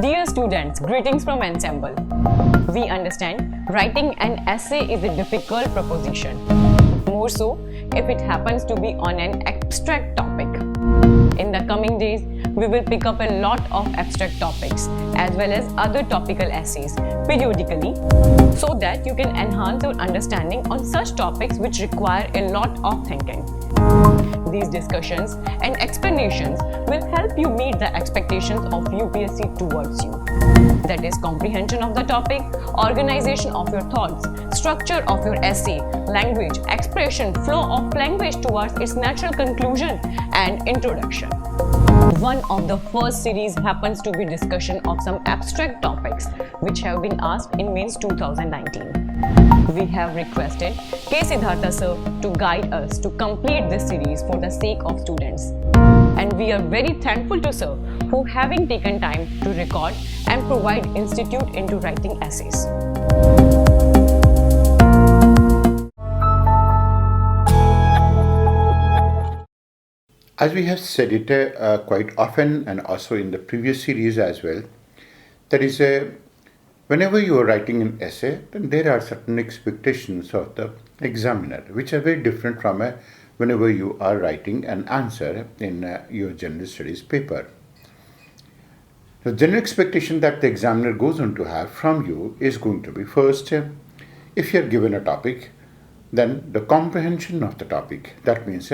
Dear students, greetings from Ensemble. We understand writing an essay is a difficult proposition, more so if it happens to be on an abstract topic. In the coming days, we will pick up a lot of abstract topics as well as other topical essays periodically so that you can enhance your understanding on such topics which require a lot of thinking. These discussions and explanations will help you meet the expectations of UPSC towards you. That is comprehension of the topic, organization of your thoughts, structure of your essay, language, expression, flow of language towards its natural conclusion and introduction. One of the first series happens to be discussion of some abstract topics which have been asked in Mains 2019. We have requested K.Siddhartha Sir to guide us to complete this series for the sake of students. And we are very thankful to Sir for having taken time to record and provide institute into writing essays. As we have said it quite often and also in the previous series as well, that is whenever you are writing an essay, then there are certain expectations of the examiner which are very different from whenever you are writing an answer in your general studies paper. The general expectation that the examiner goes on to have from you is going to be first, if you are given a topic, then the comprehension of the topic. That means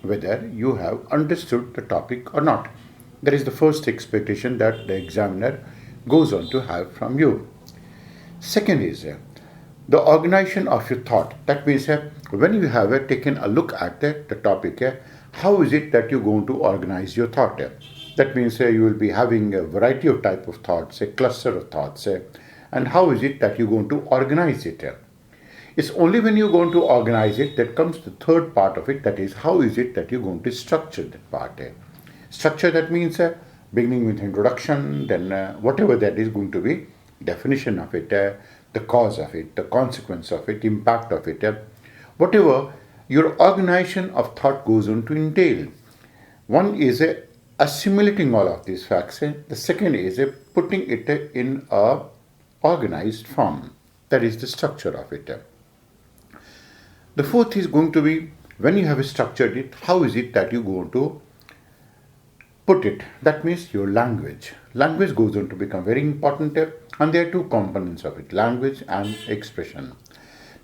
whether you have understood the topic or not. That is the first expectation that the examiner goes on to have from you. Second is the organization of your thought. That means when you have taken a look at the topic, how is it that you're going to organize your thought? That means you will be having a variety of type of thoughts, a cluster of thoughts, and how is it that you're going to organize it? It's only when you're going to organize it that comes the third part of it, that is how is it that you're going to structure that part. Structure, that means beginning with introduction, then whatever that is going to be, definition of it, the cause of it, the consequence of it, impact of it, whatever your organization of thought goes on to entail. One is assimilating all of these facts. The second is putting it in a organized form. That is the structure of it. The fourth is going to be, when you have structured it, how is it that you go to put it? That means your language. Language goes on to become very important, and there are two components of it, language and expression.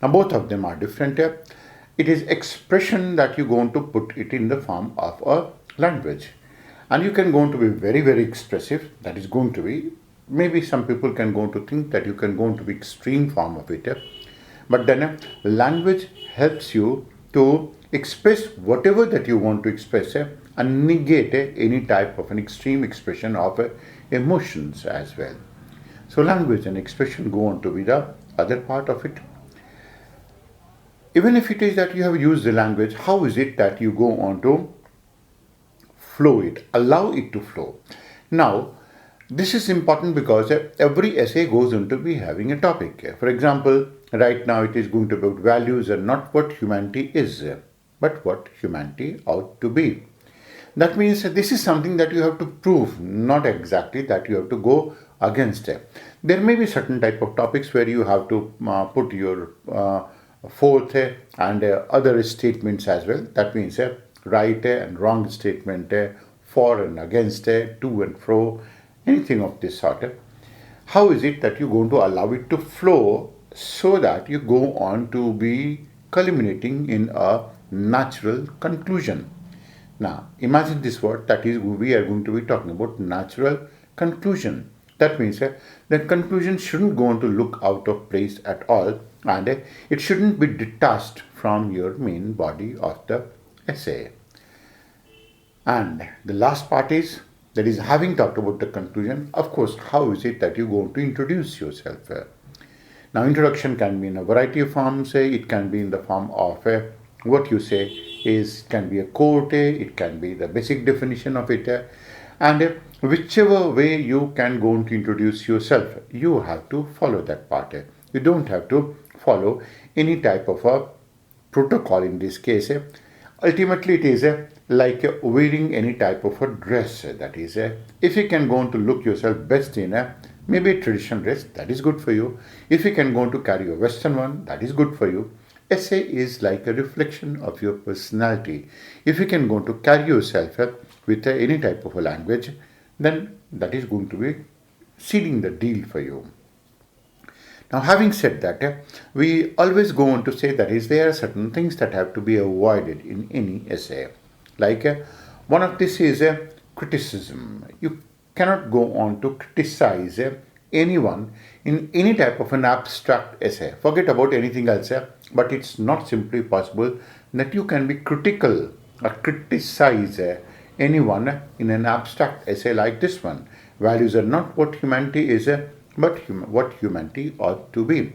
Now both of them are different. It is expression that you go on to put it in the form of a language. And you can go on to be very, very expressive. That is going to be, maybe some people can go on to think that you can go on to be extreme form of it. But then language helps you to express whatever that you want to express and negate any type of an extreme expression of emotions as well. So language and expression go on to be the other part of it. Even if it is that you have used the language, how is it that you go on to flow it, allow it to flow? Now, this is important because every essay goes on to be having a topic. For example, right now it is going to be about values and not what humanity is, but what humanity ought to be. That means this is something that you have to prove, not exactly that you have to go against. There may be certain type of topics where you have to put your forth and other statements as well. That means right and wrong statement, for and against, to and fro, anything of this sort. How is it that you're going to allow it to flow so that you go on to be culminating in a natural conclusion? Now, imagine this word, that is, we are going to be talking about natural conclusion. That means the conclusion shouldn't go on to look out of place at all, and it shouldn't be detached from your main body of the essay. And the last part is, that is, having talked about the conclusion, of course, how is it that you go on to introduce yourself? Now, introduction can be in a variety of forms. It can be in the form of what you say is, can be a quote, it can be the basic definition of it, and whichever way you can go on to introduce yourself, you have to follow that part. You don't have to follow any type of a protocol in this case. Ultimately, it is like wearing any type of a dress. That is, if you can go on to look yourself best in maybe a traditional dress, that is good for you. If you can go on to carry a western one, that is good for you. Essay is like a reflection of your personality. If you can go on to carry yourself with any type of a language, then that is going to be sealing the deal for you. Now, having said that, we always go on to say that is there are certain things that have to be avoided in any essay. Like one of this is criticism. You cannot go on to criticize anyone in any type of an abstract essay. Forget about anything else, but it's not simply possible that you can be critical or criticize anyone in an abstract essay like this one. Values are not what humanity is, but what humanity ought to be.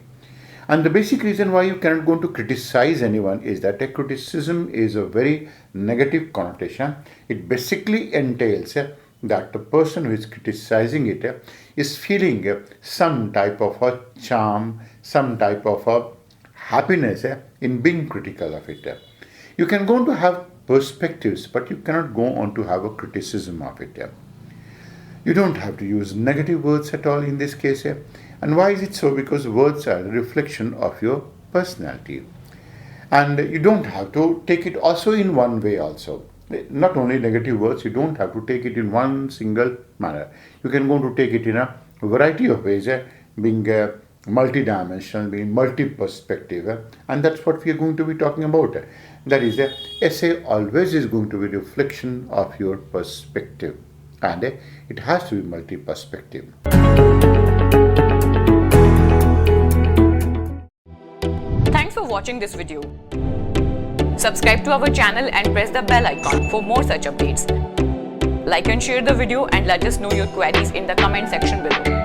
And the basic reason why you cannot go on to criticize anyone is that a criticism is a very negative connotation. It basically entails that the person who is criticizing it is feeling some type of a charm, some type of a happiness in being critical of it. You can go on to have perspectives, but you cannot go on to have a criticism of it. You don't have to use negative words at all in this case. And why is it so? Because words are a reflection of your personality. And you don't have to take it also in one way also. Not only negative words, you don't have to take it in one single manner. You can go to take it in a variety of ways, being multidimensional, being multi-perspective. And that's what we are going to be talking about. That is, essay always is going to be a reflection of your perspective. And it has to be multi-perspective. Thanks for watching this video. Subscribe to our channel and press the bell icon for more such updates. Like and share the video and let us know your queries in the comment section below.